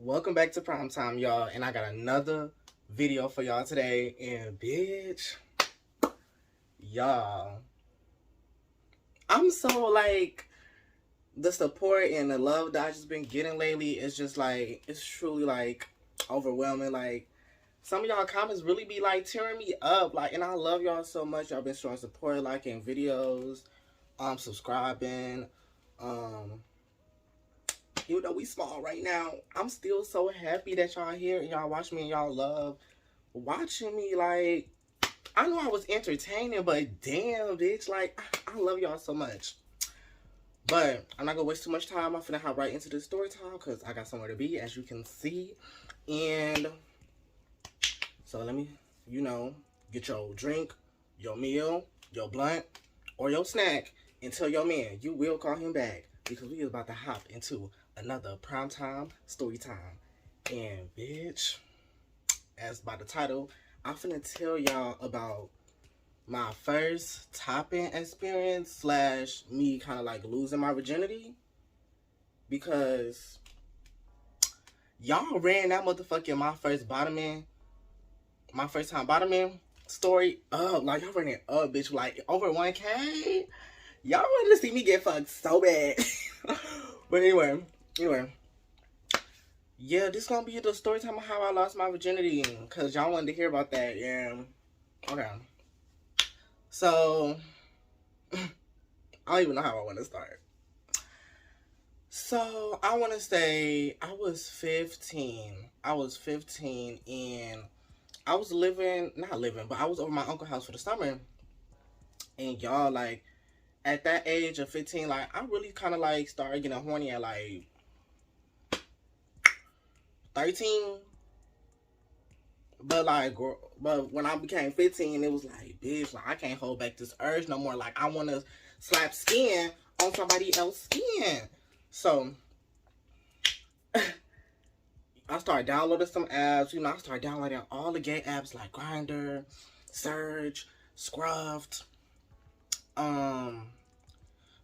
Welcome back to Prime Time, y'all, and I got another video for y'all today. And bitch, y'all, I'm so like the support and the love that I just been getting lately is just like it's truly like overwhelming. Like some of y'all comments really be like tearing me up. Like, and I love y'all so much. Y'all been showing support, liking videos, subscribing, um. Even though we small right now, I'm still so happy that y'all here and y'all watch me and y'all love watching me. Like, I know I was entertaining, but damn, bitch, like, I love y'all so much. But I'm not gonna waste too much time. I'm finna hop right into the story time because I got somewhere to be, as you can see. And so let me, get your drink, your meal, your blunt, or your snack, and tell your man you will call him back because we is about to hop into another primetime story time. And bitch, as by the title, I'm finna tell y'all about my first topping experience slash me kind of like losing my virginity because y'all ran that motherfucking my first time bottoming story up. Like y'all ran it up, bitch, like over 1K. Y'all wanted to see me get fucked so bad. But anyway, yeah, this gonna be the story time of how I lost my virginity, cause y'all wanted to hear about that. Yeah, okay. So I don't even know how I want to start. So I want to say I was 15. I was 15 and I was not living, but I was over my uncle's house for the summer. And y'all, like, at that age of 15, like, I really kind of like started getting horny at like 13. But when I became 15, it was like, bitch, like, I can't hold back this urge no more. Like, I want to slap skin on somebody else's skin. So, I started downloading some apps. I started downloading all the gay apps like Grindr, Surge, Scruffed.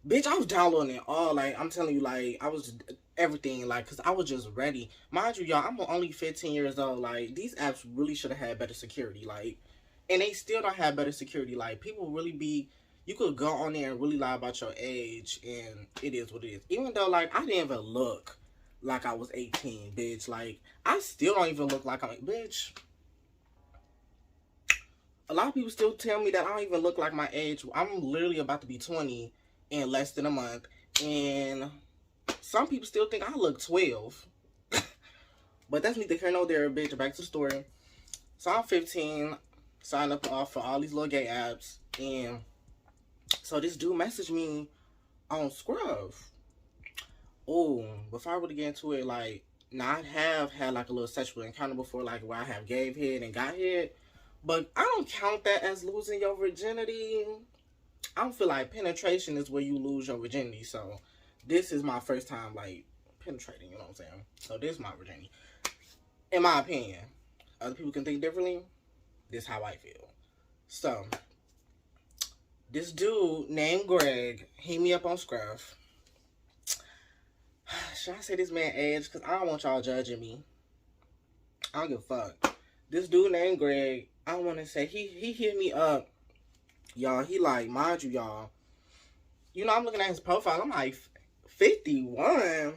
Bitch, I was downloading it all. Like, I'm telling you, like, I was everything, like, because I was just ready. Mind you, y'all, I'm only 15 years old. Like, these apps really should have had better security. Like, and they still don't have better security. Like, people really be, you could go on there and really lie about your age, and it is what it is. Even though, like, I didn't even look like I was 18, bitch. Like, I still don't even look like I'm, bitch. A lot of people still tell me that I don't even look like my age. I'm literally about to be 20 in less than a month. And some people still think I look 12. But that's neither here nor there, bitch. Back to the story. So I'm 15, signed up for all these little gay apps. And so this dude messaged me on Scruff. Oh, before I really get into it, like, now I have had like a little sexual encounter before, like where I have gave head and got head. But I don't count that as losing your virginity. I don't feel like penetration is where you lose your virginity. So this is my first time like penetrating, you know what I'm saying? So this is my virginity. In my opinion. Other people can think differently. This is how I feel. So this dude named Greg hit me up on Scruff. Should I say this man age? Because I don't want y'all judging me. I don't give a fuck. This dude named Greg, I don't want to say, he hit me up. Y'all, he like, mind you, y'all. I'm looking at his profile. I'm like, 51?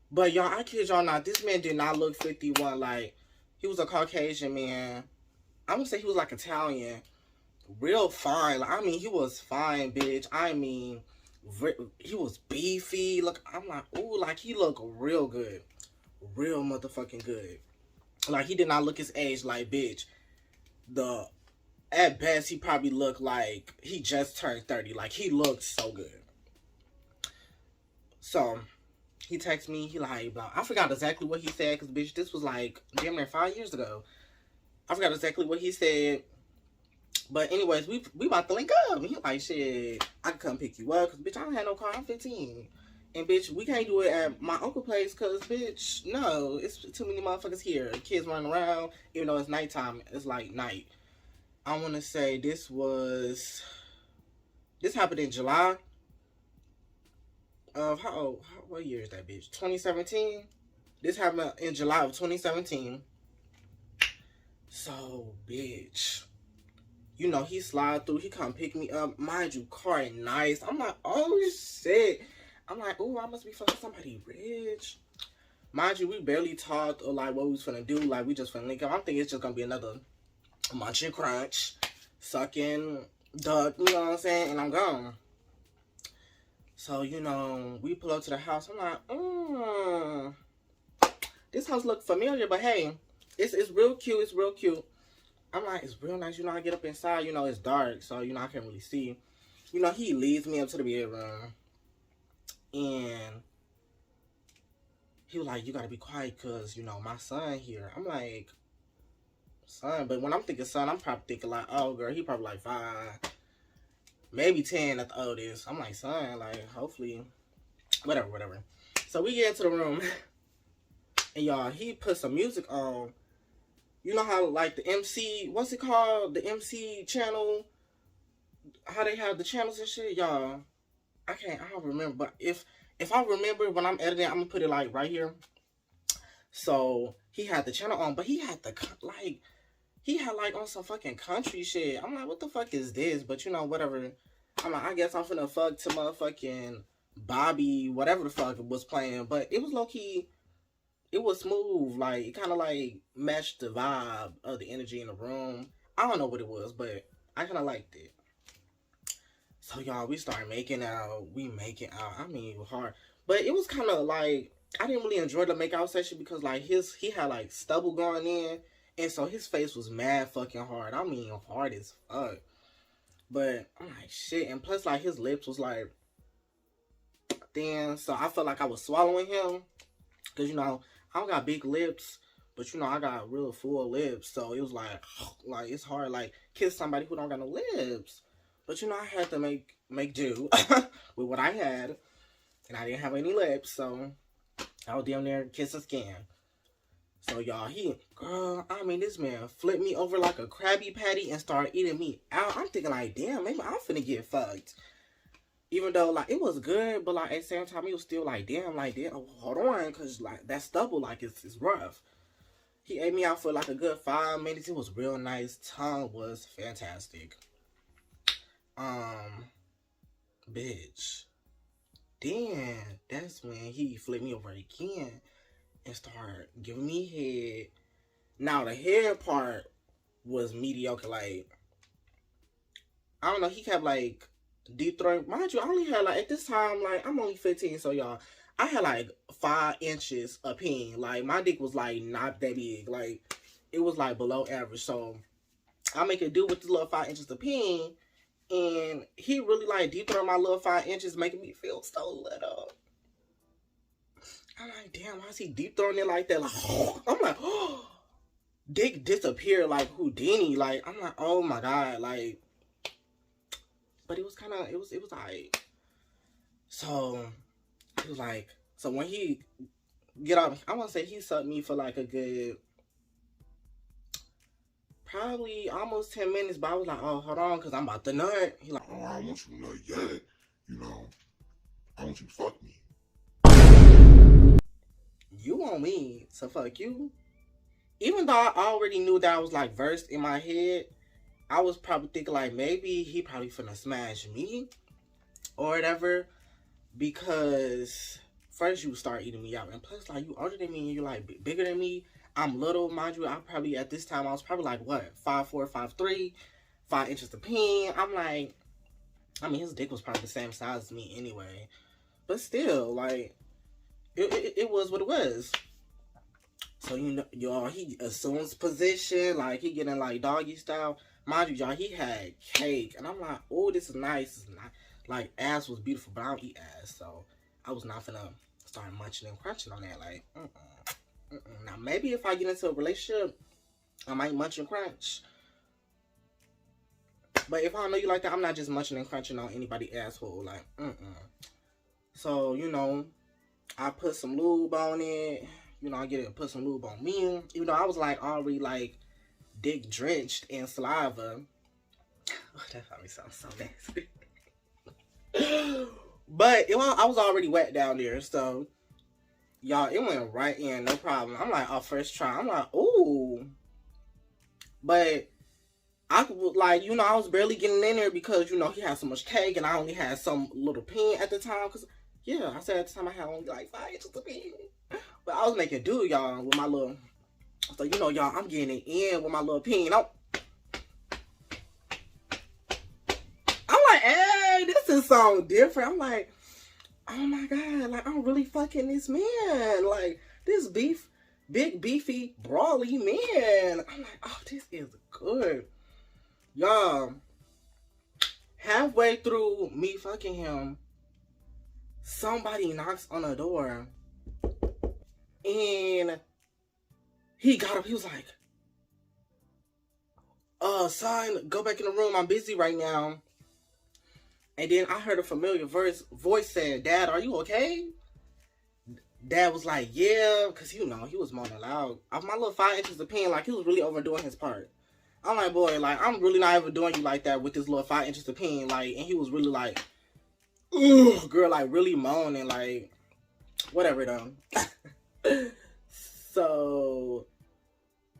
But y'all, I kid y'all not. This man did not look 51. Like, he was a Caucasian man. I'm going to say he was like Italian. Real fine. Like, I mean, he was fine, bitch. I mean, he was beefy. Look, I'm like, ooh, like, he looked real good. Real motherfucking good. Like, he did not look his age. Like, bitch, at best, he probably looked like he just turned 30. Like, he looked so good. So, he texted me. He like, blah. I forgot exactly what he said. Because, bitch, this was like damn near 5 years ago. I forgot exactly what he said. But anyways, we about to link up. And he like, shit, I can come pick you up. Because, bitch, I don't have no car. I'm 15. And, bitch, we can't do it at my uncle's place. Because, bitch, no. It's too many motherfuckers here. Kids running around. Even though it's nighttime. It's like night. I want to say this happened in July of what year is that, bitch? 2017? This happened in July of 2017. So, bitch. You know, he slide through. He come pick me up. Mind you, car nice. I'm like, oh, shit. I'm like, oh, I must be fucking somebody rich. Mind you, we barely talked or like what we was finna do. Like, we just finna link up. I'm thinking it's just gonna be another munch and crunch, sucking, duck, you know what I'm saying? And I'm gone. So, you know, we pull up to the house. I'm like, this house look familiar, but hey, it's real cute. It's real cute. I'm like, it's real nice. You know, I get up inside. You know, it's dark, so, you know, I can't really see. You know, he leads me up to the bedroom. And he was like, you gotta be quiet because, you know, my son here. I'm like, son? But when I'm thinking son, I'm probably thinking like, oh, girl, he probably like 5, maybe 10 at the oldest. I'm like, son, like, hopefully, whatever. So we get into the room. And, y'all, he put some music on. You know how, like, the MC, what's it called? The MC channel, how they have the channels and shit, y'all. I don't remember. But if I remember when I'm editing, I'm going to put it, like, right here. So, he had the channel on, but he had like, on some fucking country shit. I'm like, what the fuck is this? But, you know, whatever. I'm like, I guess I'm finna fuck to motherfucking Bobby, whatever the fuck was playing. But it was low-key, it was smooth. Like, it kind of, like, matched the vibe of the energy in the room. I don't know what it was, but I kind of liked it. So, y'all, we started making out. We making out. I mean, hard. But it was kind of, like, I didn't really enjoy the make-out session because, like, he had, like, stubble going in. And so his face was mad fucking hard. I mean, hard as fuck. But I'm like, shit. And plus, like, his lips was, like, thin. So I felt like I was swallowing him. Because, you know, I don't got big lips. But, you know, I got real full lips. So it was like, it's hard, like, kiss somebody who don't got no lips. But, you know, I had to make do with what I had. And I didn't have any lips. So I was down there kissing skin. So, y'all, this man flipped me over like a Krabby Patty and started eating me out. I'm thinking, like, damn, maybe I'm finna get fucked. Even though, like, it was good, but, like, at the same time, it was still, like, damn, hold on, because, like, that stubble, like, it's rough. He ate me out for, like, a good 5 minutes. It was real nice. Tongue was fantastic. Bitch. Then, that's when he flipped me over again and started giving me head. Now, the head part was mediocre. Like, I don't know, he kept, like, deep throat. Mind you, I only had, like, at this time, like, I'm only 15, so, y'all, I had, like, 5 inches of peen. Like, my dick was, like, not that big. Like, it was, like, below average. So, I make it do with this little 5 inches of peen. And he really, like, deep throat my little 5 inches, making me feel so little. I'm like, damn, why is he deep throwing it like that? Like, I'm like, dick disappeared like Houdini. Like, I'm like, oh my God. Like, but it was kind of, it was like, so, it was like, so when he get up, I want to say he sucked me for like a good, probably almost 10 minutes, but I was like, oh, hold on, because I'm about to nut. He like, oh, I don't want you to nut yet. You know, I want you to fuck me. You want me to fuck you? Even though I already knew that I was like versed in my head, I was probably thinking like maybe he probably finna smash me or whatever, because first you start eating me out, and plus like you older than me and you're like bigger than me. I'm little, mind you. I probably at this time I was probably like what 5'4", 5'3", 5 inches of peen. I'm like, I mean his dick was probably the same size as me anyway, but still like it was what it was. So, you know, y'all, he assumes position, like, he getting, like, doggy style. Mind you, y'all, he had cake. And I'm like, oh, this is nice. This is nice. Like, ass was beautiful, but I don't eat ass. So, I was not finna start munching and crunching on that. Like, Now, maybe if I get into a relationship, I might munch and crunch. But if I don't know you like that, I'm not just munching and crunching on anybody's asshole. Like, So, you know, I put some lube on it. You know, I get it, put some lube on me. Even though I was like already like dick drenched in saliva. Oh, that probably sounds so nasty. But I was already wet down there, so Y'all, it went right in, no problem. I'm like, oh, first try. I'm like, ooh. But I like, I was barely getting in there because, he had so much cake and I only had some little pen at the time. Because, yeah, I said at the time I had only like 5 inches of pen. But I was making do, y'all, with my little. So, y'all, I'm getting it in with my little pen. I'm like, hey, this is something different. I'm like, oh my God, like, I'm really fucking this man. Like, this big, beefy, brawly man. I'm like, oh, this is good. Y'all, halfway through me fucking him, somebody knocks on the door. And he got up. He was like, son, go back in the room. I'm busy right now. And then I heard a familiar voice saying, Dad, are you okay? Dad was like, yeah, because, he was moaning loud. Off my little 5 inches of pen, like, he was really overdoing his part. I'm like, boy, like, I'm really not ever doing you like that with this little 5 inches of pen. Like, and he was really like, ooh, girl, like, really moaning, like, whatever, though. So,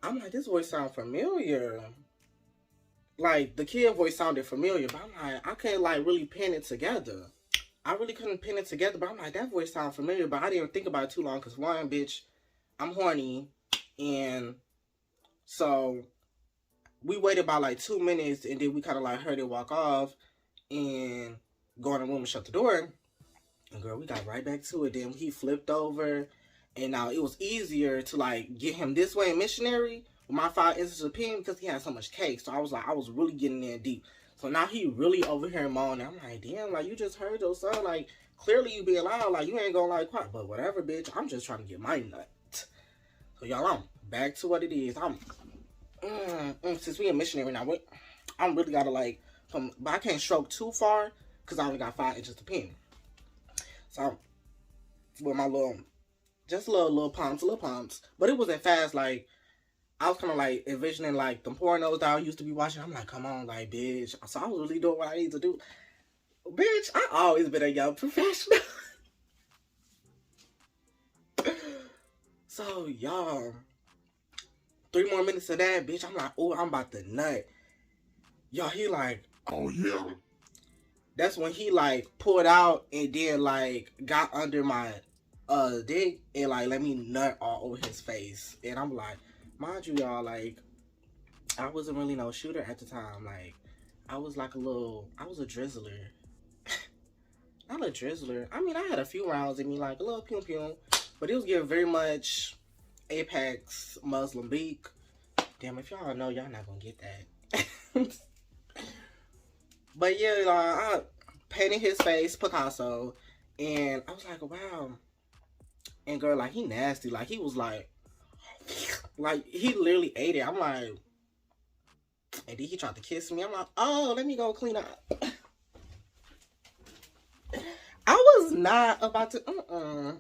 I'm like, this voice sounds familiar. Like, the kid voice sounded familiar, but I'm like, I can't, like, really pin it together. I really couldn't pin it together, but I'm like, that voice sounds familiar, but I didn't think about it too long, because one, bitch, I'm horny, and so we waited about, like, 2 minutes, and then we kind of, like, heard it walk off, and go in the room and shut the door, and girl, we got right back to it. Then he flipped over, and now it was easier to, like, get him this way in missionary with my 5 inches of pen because he had so much cake. So I was really getting in deep. So now he really over here moaning. I'm like, damn, like, you just heard your son. Like, clearly you being loud. Like, you ain't gonna like quiet. But whatever, bitch. I'm just trying to get my nut. So y'all, I'm back to what it is. Since we in missionary now, I'm really gotta like, but I can't stroke too far because I only got 5 inches of pen. So with my just little pumps. But it wasn't fast. Like, I was kind of like envisioning like the pornos that I used to be watching. I'm like, come on, like, bitch. So I was really doing what I need to do. Bitch, I always been a young professional. So, y'all, 3 more minutes of that, bitch. I'm like, oh, I'm about to nut. Y'all, he like, oh yeah. That's when he like pulled out and then like got under my dick and like let me nut all over his face. And I'm like, mind you, y'all, like, I wasn't really no shooter at the time. Like, I was like I was a drizzler. Not a drizzler. I mean, I had a few rounds in me, like a little pew pew, but it was getting very much Apex Muslim beak. Damn, if y'all know, y'all not gonna get that. But yeah, I painted his face Picasso, and I was like, wow. And girl, like, he nasty. Like, he was like he literally ate it. I'm like, and then he tried to kiss me. I'm like, oh, let me go clean up. I was not about to, I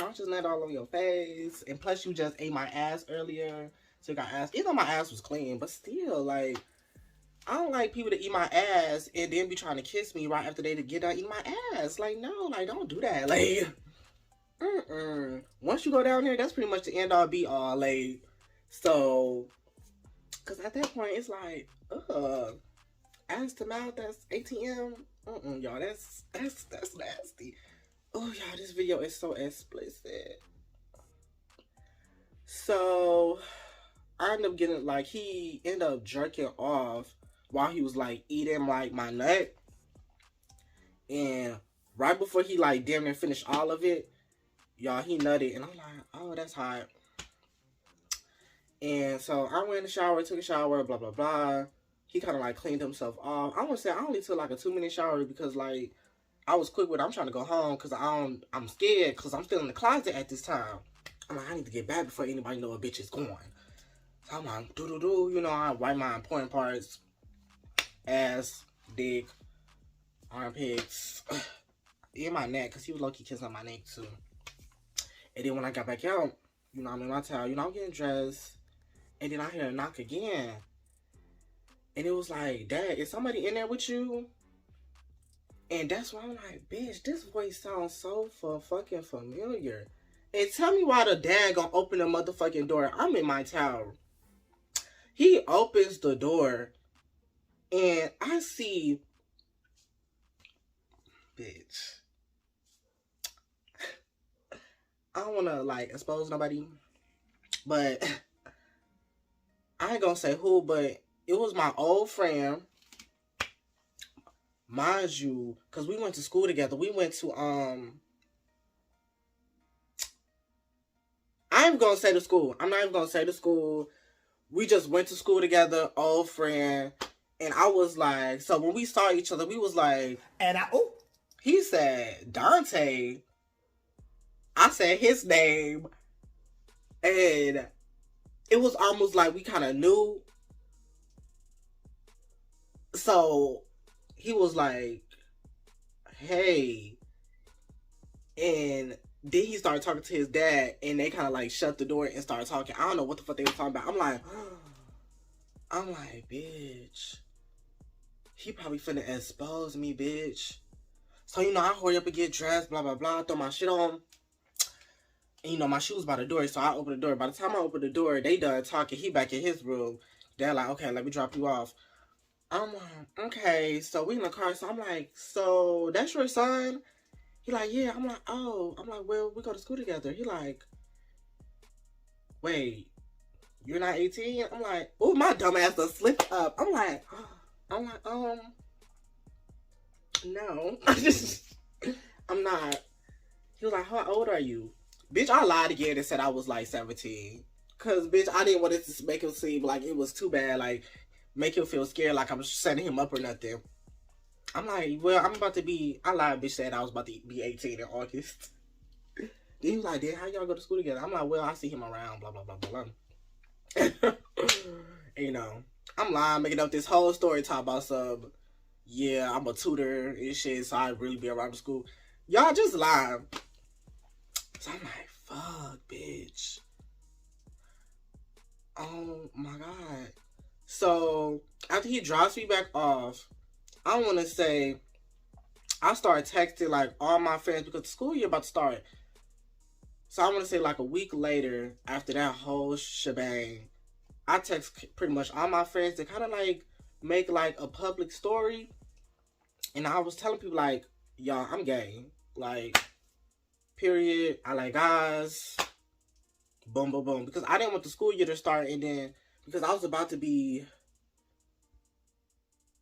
was just not all over your face. And plus, you just ate my ass earlier. So you got ass. Even though my ass was clean, but still, like, I don't like people to eat my ass and then be trying to kiss me right after they get done eating my ass. Like, no, like, don't do that. Like, once you go down there, that's pretty much the end all be all. Like, so, because at that point, it's like, ass to mouth, that's ATM. Y'all, that's nasty. Oh, y'all, this video is so explicit. So, I ended up getting, like, he ended up jerking off while he was, like, eating, like, my nut. And right before he, like, damn near finished all of it, y'all, he nutted. And I'm like, oh, that's hot. And so I went in the shower, took a shower, blah, blah, blah. He kind of, like, cleaned himself off. I want to say I only took, like, a 2-minute shower because, like, I was quick with it. I'm trying to go home because I'm scared because I'm still in the closet at this time. I'm like, I need to get back before anybody know a bitch is going. So I'm like, I wipe my important parts, ass, dick, armpits, in my neck, because he was low-key kissing on my neck, too. And then when I got back out, I'm in my towel, I'm getting dressed, and then I hear a knock again. And it was like, Dad, is somebody in there with you? And that's why I'm like, bitch, this voice sounds so fucking familiar. And tell me why the dad gonna open the motherfucking door. I'm in my tower. He opens the door and I see, bitch. I don't wanna like expose nobody, but I ain't gonna say who, but it was my old friend. Mind you, cause we went to school together. We went to I ain't gonna say the school. I'm not even gonna say the school. We just went to school together, old friend. And I was like, so when we saw each other, we was like, And he said Dante. I said his name. And it was almost like we kind of knew. So he was like, hey. And then he started talking to his dad, and they kind of like shut the door and started talking. I don't know what the fuck they were talking about. I'm like, bitch. He probably finna expose me, bitch. So, you know, I hurry up and get dressed, blah, blah, blah, throw my shit on. And, you know, my shoes by the door, so I open the door. By the time I open the door, they done talking. He back in his room. They're like, okay, let me drop you off. I'm like, okay, so we in the car. So I'm like, so that's your son? He like, yeah. I'm like, oh. I'm like, well, we go to school together. He like, wait, you're not 18? I'm like, oh, my dumb ass done slipped up. I'm like, no. I'm not. He was like, how old are you? Bitch, I lied again and said I was like 17. Cause bitch, I didn't want it to make him seem like it was too bad, like make him feel scared like I'm setting him up or nothing. I'm like, well, I'm about to be, I lied, bitch said I was about to be 18 in August. Then he was like, then how y'all go to school together? I'm like, well, I see him around, blah, blah, blah, blah, blah. You know, I'm lying, making up this whole story talk about some, yeah, I'm a tutor and shit, so I really be around the school. Y'all just lying. So I'm like, fuck, bitch. Oh my God. So after he drops me back off, I want to say I started texting like all my friends because the school year about to start. So I want to say like a week later after that whole shebang, I text pretty much all my friends to kind of like make like a public story. And I was telling people like, y'all, I'm gay. Like, period. I like guys. Boom, boom, boom. Because I didn't want the school year to start, and then because I was about to be,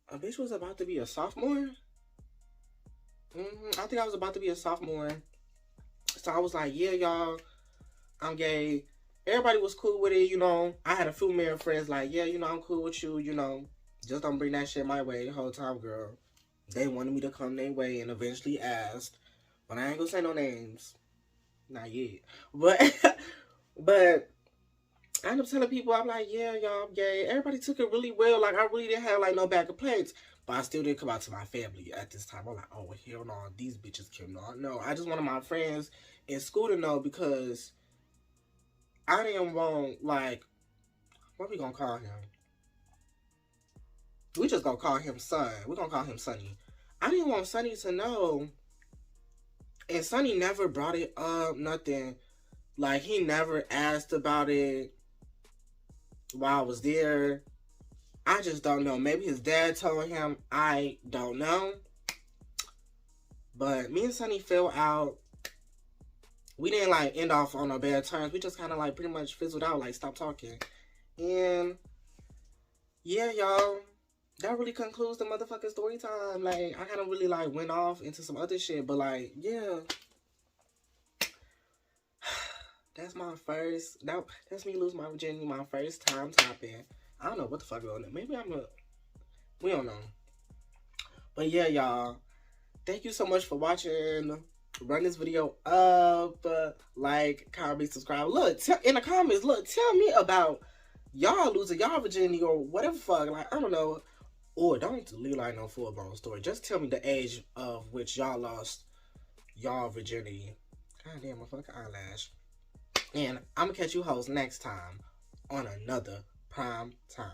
a bitch was about to be a sophomore. I think I was about to be a sophomore. So I was like, yeah, y'all, I'm gay. Everybody was cool with it, you know. I had a few male friends like, yeah, you know, I'm cool with you, you know. Just don't bring that shit my way the whole time, girl. They wanted me to come their way and eventually asked. But I ain't gonna say no names. Not yet. But I end up telling people, I'm like, yeah, y'all, I'm gay. Everybody took it really well. Like, I really didn't have, like, no bad complaints. But I still didn't come out to my family at this time. I'm like, oh, hell no. These bitches cannot know. I just wanted my friends in school to know because I didn't want, like, what we gonna call him? We just gonna call him Son. We gonna call him Sonny. I didn't want Sonny to know. And Sonny never brought it up, nothing. Like, he never asked about it while I was there. I just don't know. Maybe his dad told him. I don't know. But me and Sonny fell out. We didn't like end off on no bad terms. We just kind of like pretty much fizzled out, like stopped talking. And yeah, y'all, that really concludes the motherfucking story time. Like, I kind of really like went off into some other shit, but like, yeah. That's my first, that's me losing my virginity, my first time topping. I don't know what the fuck going on. Maybe we don't know. But yeah, y'all, thank you so much for watching. Run this video up, like, comment, subscribe. Look, in the comments, look, tell me about y'all losing y'all virginity or whatever fuck. Like, I don't know. Or don't leave like no full blown story. Just tell me the age of which y'all lost y'all virginity. God damn, my fucking eyelash. And I'm gonna catch you hoes next time on another Prime Time.